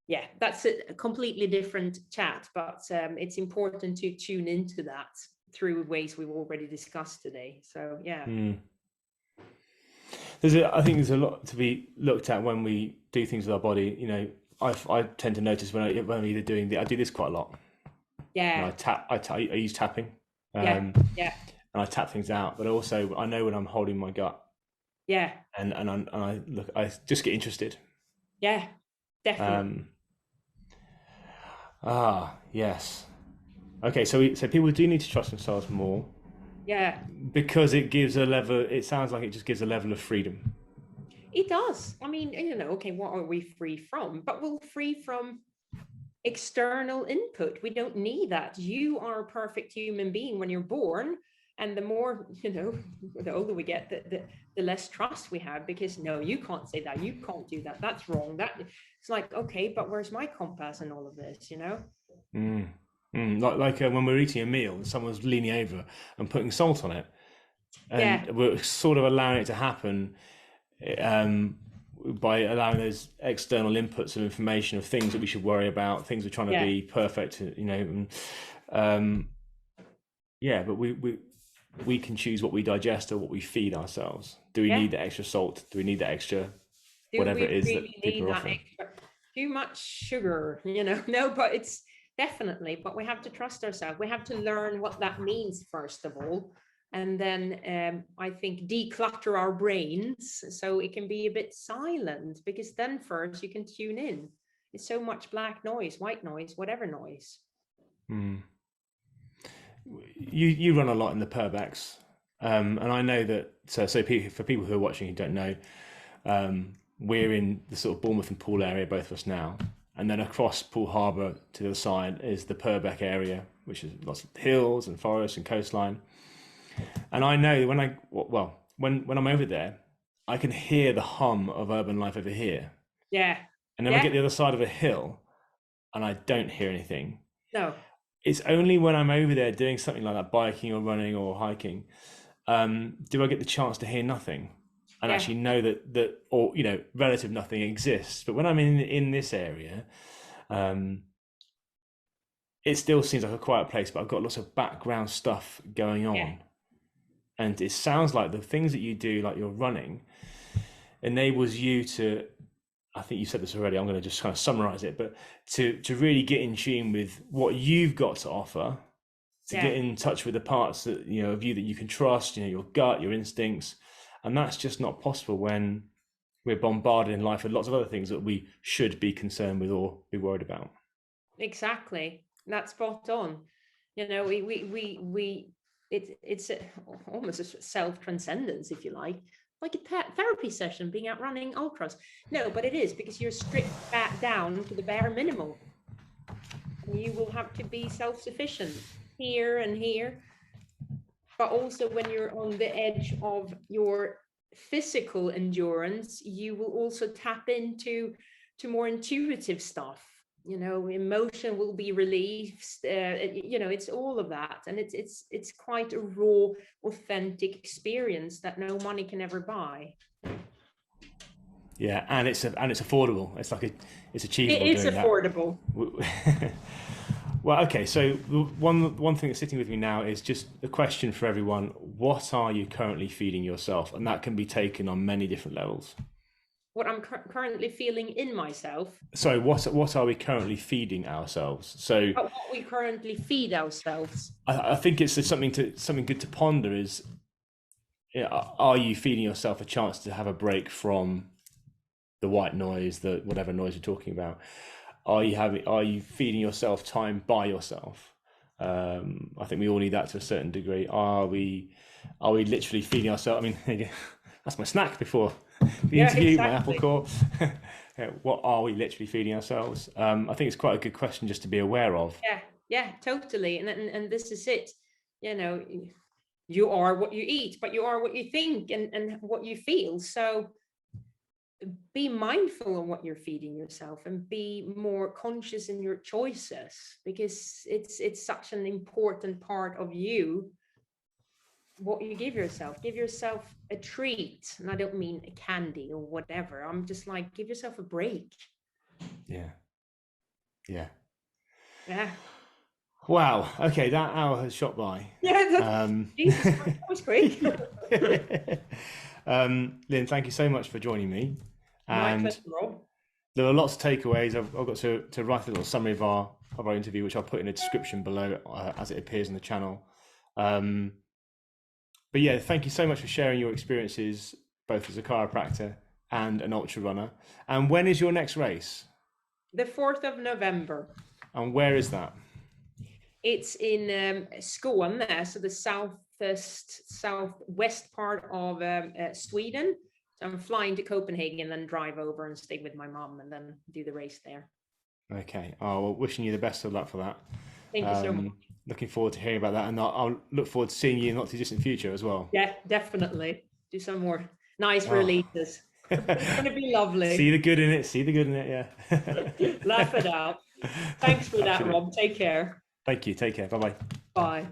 yeah, that's a completely different chat, but it's important to tune into that through ways we've already discussed today. So yeah. I think there's a lot to be looked at when we do things with our body. You know, I tend to notice when I'm either doing I do this quite a lot. Yeah. I use tapping. Yeah. And I tap things out, but also I know when I'm holding my gut. Yeah. And I just get interested. Yeah, definitely. Yes. Okay, so people do need to trust themselves more. Yeah. Because it sounds like it just gives a level of freedom. It does. I mean, you know, okay, what are we free from? But we're free from external input. We don't need that. You are a perfect human being when you're born. And the more, you know, the older we get, the less trust we have, because no, you can't say that. You can't do that. That's wrong. It's like, okay, but where's my compass in all of this, you know? Like when we're eating a meal and someone's leaning over and putting salt on it, and we're sort of allowing it to happen by allowing those external inputs of information of things that we should worry about, things we're trying to be perfect, you know. But we can choose what we digest or what we feed ourselves. Do we need the extra salt? Do we need the extra whatever it is that people are offering? Too much sugar, you know? No, but it's definitely, but we have to trust ourselves. We have to learn what that means, first of all. And then I think declutter our brains so it can be a bit silent, because then first you can tune in. It's so much black noise, white noise, whatever noise. You run a lot in the Purbacks, and I know that. So for people who are watching who don't know, we're in the sort of Bournemouth and Poole area, both of us now, and then across Poole Harbour to the other side is the Purbeck area, which is lots of hills and forests and coastline. And I know when I'm over there, I can hear the hum of urban life over here. Yeah. And then I get the other side of a hill, and I don't hear anything. No. It's only when I'm over there doing something like that, biking or running or hiking, do I get the chance to hear nothing and actually know that or, you know, relative nothing exists. But when I'm in this area, it still seems like a quiet place, but I've got lots of background stuff going on. And it sounds like the things that you do, like your running, enables you to, I think you said this already, I'm going to just kind of summarize it, but to really get in tune with what you've got to offer, to get in touch with the parts that, you know, of you that you can trust, you know, your gut, your instincts. And that's just not possible when we're bombarded in life with lots of other things that we should be concerned with or be worried about. Exactly. That's spot on. You know, it's almost a self-transcendence, if you like a therapy session, being out running ultras. No, but it is, because you're stripped back down to the bare minimum. And you will have to be self-sufficient here and here. But also when you're on the edge of your physical endurance, you will also tap into more intuitive stuff. You know, emotion will be released. You know, it's all of that, and it's quite a raw, authentic experience that no money can ever buy. Yeah, and it's affordable. It's like it's achievable. It's affordable. Well, okay. So one thing that's sitting with me now is just a question for everyone: what are you currently feeding yourself? And that can be taken on many different levels. What I'm currently feeling in myself. Sorry, what are we currently feeding ourselves? So what we currently feed ourselves. I think it's something good to ponder is, are you feeding yourself a chance to have a break from the white noise, the whatever noise you're talking about? Are you feeding yourself time by yourself? I think we all need that to a certain degree. Are we literally feeding ourselves? I mean, that's my snack before the interview, my apple core. What are we literally feeding ourselves? I think it's quite a good question just to be aware of. Yeah, totally. And this is it. You know, you are what you eat, but you are what you think and what you feel. So be mindful of what you're feeding yourself and be more conscious in your choices, because it's such an important part of you. What you give yourself a treat, and I don't mean a candy or whatever. I'm just like, give yourself a break. Yeah. Yeah. Yeah. Wow. Okay, that hour has shot by. Yeah. Jesus, that was quick. Linn, thank you so much for joining me. My And pleasure, Rob. there are lots of takeaways. I've got to write a little summary of our interview, which I'll put in a description below as it appears on the channel. But yeah, thank you so much for sharing your experiences, both as a chiropractor and an ultra runner. And when is your next race? The 4th of November. And where is that? It's in Skåne, so the southwest part of Sweden. So I'm flying to Copenhagen, then drive over and stay with my mom, and then do the race there. Okay. Oh, well, wishing you the best of luck for that. Thank you so much. Looking forward to hearing about that, and I'll look forward to seeing you in the not too distant future as well. Yeah, definitely. Do some more nice releases. It's going to be lovely. See the good in it. See the good in it. Yeah. Laugh it out. Thanks for that, Absolutely. Rob. Take care. Thank you. Take care. Bye-bye. Bye.